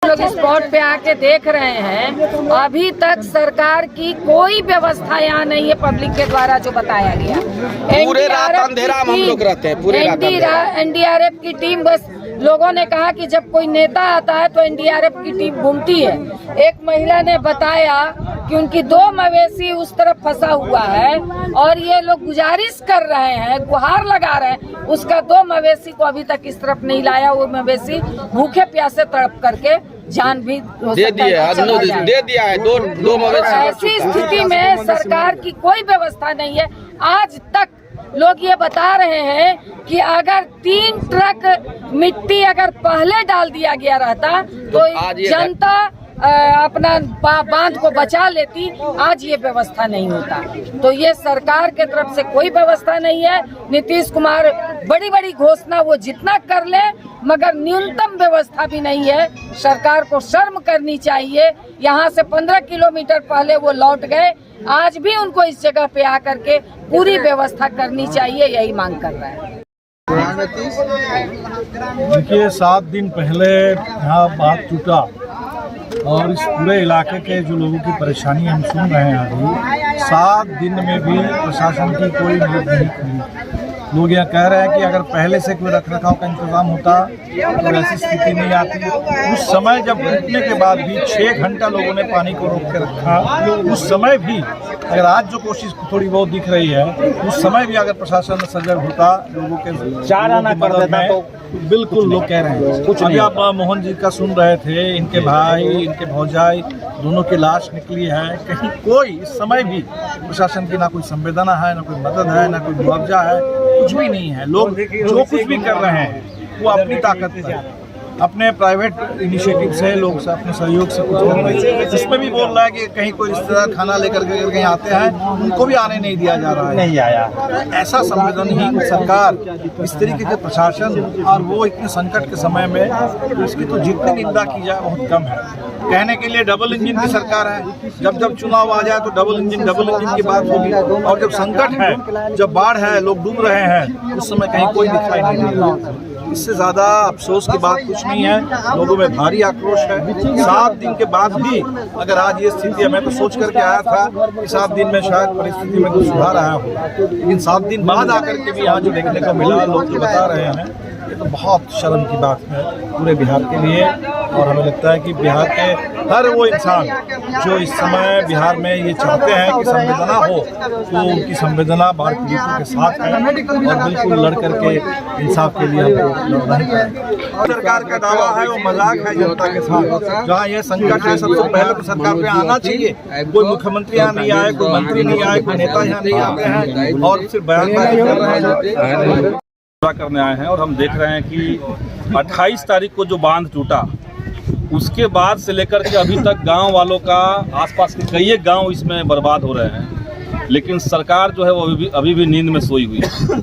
लोग स्पॉट पे आके देख रहे हैं, अभी तक सरकार की कोई व्यवस्था यहाँ नहीं है पब्लिक के द्वारा जो बताया गया। पूरे रात अंधेरा में हम लोग रहते हैं, पूरे रात एनडीआरएफ की टीम, बस लोगों ने कहा कि जब कोई नेता आता है तो एनडीआरएफ की टीम घूमती है। एक महिला ने बताया कि उनकी 2 मवेशी उस तरफ फंसा हुआ है और ये लोग गुजारिश कर रहे हैं, गुहार लगा रहे हैं, उसका 2 मवेशी को अभी तक इस तरफ नहीं लाया। वो मवेशी भूखे प्यासे तड़प करके जान भी दे दिया है। दो मवेशी। ऐसी स्थिति में सरकार की कोई व्यवस्था नहीं है। आज तक लोग ये बता रहे हैं कि अगर 3 ट्रक मिट्टी अगर पहले डाल दिया गया रहता तो जनता अपना बांध को बचा लेती। आज ये व्यवस्था नहीं होता, तो ये सरकार के तरफ से कोई व्यवस्था नहीं है। नीतीश कुमार बड़ी बड़ी घोषणा वो जितना कर ले, मगर न्यूनतम व्यवस्था भी नहीं है। सरकार को शर्म करनी चाहिए। यहाँ से 15 किलोमीटर पहले वो लौट गए, आज भी उनको इस जगह पे आकर के पूरी व्यवस्था करनी चाहिए, यही मांग कर रहा है। देखिए, 7 दिन पहले यहाँ बात टूटा और इस पूरे इलाके के जो लोगों की परेशानी हम सुन रहे हैं, अभी 7 दिन में भी प्रशासन की कोई नींद नहीं खुली। लोग यह कह रहे हैं कि अगर पहले से कोई रखरखाव का इंतजाम होता तो ऐसी स्थिति नहीं आती। उस समय जब टूटने के बाद भी 6 घंटा लोगों ने पानी को रोक के रखा, उस समय भी अगर आज जो कोशिश थोड़ी बहुत दिख रही है, उस समय भी अगर प्रशासन सजग होता, लोगों के चार आना कर देता तो बिल्कुल लोग कह रहे हैं कुछ। अभी आप मोहन जी का सुन रहे थे, इनके भाई, इनके भौजाई दोनों की लाश निकली है। कहीं कोई इस समय भी प्रशासन की ना कोई संवेदना है, ना कोई मदद है, ना कोई मुआवजा है, कुछ भी नहीं है। लोग जो कुछ भी कर रहे हैं वो अपनी ताकत से, अपने प्राइवेट इनिशिएटिव से, लोग से अपने सहयोग से कुछ कर रहे हैं। इसमें भी बोल रहा है कि कहीं कोई रिश्तेदार खाना लेकर के कहीं आते हैं, उनको भी आने नहीं दिया जा रहा है। नहीं आया। ऐसा संवेदनहीन सरकार, इस तरीके के प्रशासन, और वो इतने संकट के समय में, इसकी तो जितनी निंदा की जाए बहुत कम है। कहने के लिए डबल इंजन की सरकार है, जब चुनाव आ जाए तो डबल इंजन की बात होगी, और जब संकट है, जब बाढ़ है, लोग डूब रहे हैं, उस समय कहीं कोई दिखाई नहीं दे रहा। इससे ज़्यादा अफसोस की बात कुछ नहीं है। लोगों में भारी आक्रोश है। 7 दिन के बाद भी अगर आज ये स्थिति है, मैं तो सोच करके आया था कि 7 दिन में शायद परिस्थिति में कुछ सुधार आया हो, लेकिन 7 दिन बाद आकर के भी यहाँ जो देखने को मिला, लोग जो बता रहे हैं, ये तो बहुत शर्म की बात है पूरे बिहार के लिए। और हमें लगता है कि बिहार के हर वो इंसान जो इस समय बिहार में ये चाहते हैं कि संवेदना हो, तो उनकी संवेदना बाढ़ पीड़ितों के साथ है, और बिल्कुल लड़ करके इंसाफ के लिए हमको लड़ना ही पड़ेगा। सरकार का दावा है वो मजाक है जनता के साथ। जहाँ ये संकट है, सबसे पहले तो सरकार पे आना चाहिए। कोई मुख्यमंत्री यहाँ नहीं आए, कोई मंत्री नहीं आए, कोई नेता यहाँ नहीं आते हैं और सिर्फ बयानबाजी कर रहे हैं। करने आए हैं और हम देख रहे हैं कि 28 तारीख को जो बांध टूटा, उसके बाद से लेकर के अभी तक गांव वालों का, आसपास के कई गांव इसमें बर्बाद हो रहे हैं, लेकिन सरकार जो है वो अभी भी नींद में सोई हुई है।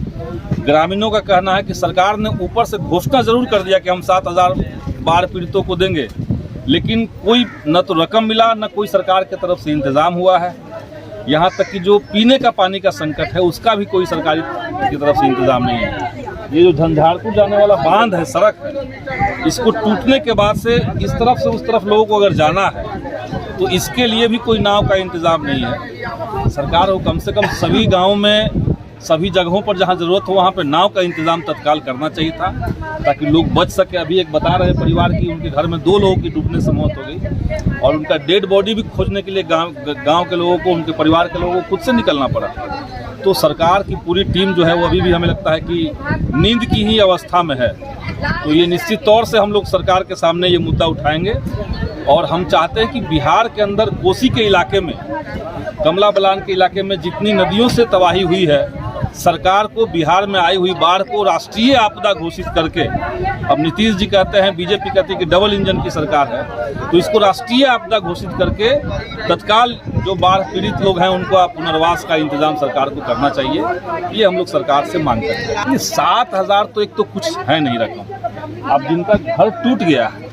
ग्रामीणों का कहना है कि सरकार ने ऊपर से घोषणा जरूर कर दिया कि हम 7,000 बाढ़ पीड़ितों को देंगे, लेकिन कोई न तो रकम मिला, न कोई सरकार की तरफ से इंतजाम हुआ है। यहाँ तक कि जो पीने का पानी का संकट है, उसका भी कोई सरकारी की तरफ से इंतजाम नहीं है। ये जो झंझारपुर जाने वाला बांध है, सड़क है, इसको टूटने के बाद से इस तरफ से उस तरफ लोगों को अगर जाना है तो इसके लिए भी कोई नाव का इंतजाम नहीं है। सरकार को कम से कम सभी गाँव में, सभी जगहों पर जहाँ ज़रूरत हो वहाँ पे नाव का इंतजाम तत्काल करना चाहिए था, ताकि लोग बच सके। अभी एक बता रहे परिवार की उनके घर में 2 लोगों की डूबने से मौत हो गई, और उनका डेड बॉडी भी खोजने के लिए गांव के लोगों को, उनके परिवार के लोगों को खुद से निकलना पड़ा। तो सरकार की पूरी टीम जो है वो अभी भी हमें लगता है कि नींद की ही अवस्था में है। तो ये निश्चित तौर से हम लोग सरकार के सामने ये मुद्दा उठाएंगे, और हम चाहते हैं कि बिहार के अंदर कोसी के इलाके में, कमला बलान के इलाके में जितनी नदियों से तबाही हुई है, सरकार को बिहार में आई हुई बाढ़ को राष्ट्रीय आपदा घोषित करके, अब नीतीश जी कहते हैं, बीजेपी कहती है कि डबल इंजन की सरकार है, तो इसको राष्ट्रीय आपदा घोषित करके तत्काल जो बाढ़ पीड़ित लोग हैं उनको पुनर्वास का इंतजाम सरकार को करना चाहिए। ये हम लोग सरकार से मांग करते हैं। 7,000 तो एक तो कुछ है नहीं रकम। अब जिनका घर टूट गया है,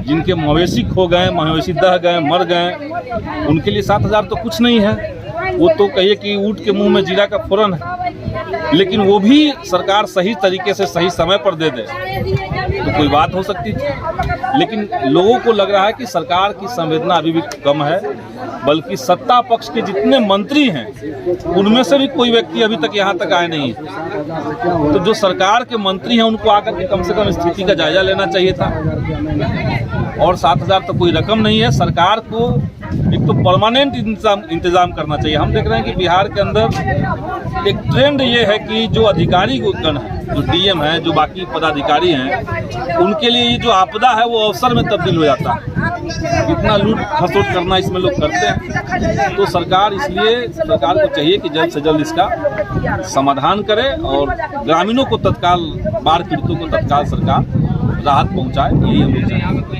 जिनके मवेशी खो गए, मवेशी दह गए, मर गए, उनके लिए 7,000 तो कुछ नहीं है। वो तो कहिए कि ऊँट के मुंह में जीरा का फोरन है, लेकिन वो भी सरकार सही तरीके से सही समय पर दे दे तो कोई बात हो सकती थी। लेकिन लोगों को लग रहा है कि सरकार की संवेदना अभी भी कम है, बल्कि सत्ता पक्ष के जितने मंत्री हैं उनमें से भी कोई व्यक्ति अभी तक यहाँ तक आए नहीं है। तो जो सरकार के मंत्री हैं उनको आकर के कम से कम स्थिति का जायजा लेना चाहिए था। और 7,000 तो कोई रकम नहीं है। सरकार को एक तो परमानेंट इंतजाम करना चाहिए। हम देख रहे हैं कि बिहार के अंदर एक ट्रेंड ये है कि जो अधिकारी गण है, जो डीएम है, जो बाकी पदाधिकारी हैं, उनके लिए ये जो आपदा है वो अवसर में तब्दील हो जाता है। इतना लूट खसोट करना इसमें लोग करते हैं। तो सरकार को चाहिए कि जल्द से जल्द इसका समाधान करे और ग्रामीणों को तत्काल, बाढ़ पीड़ितों को तत्काल सरकार राहत पहुंचाए। यही हम लोग चाहेंगे।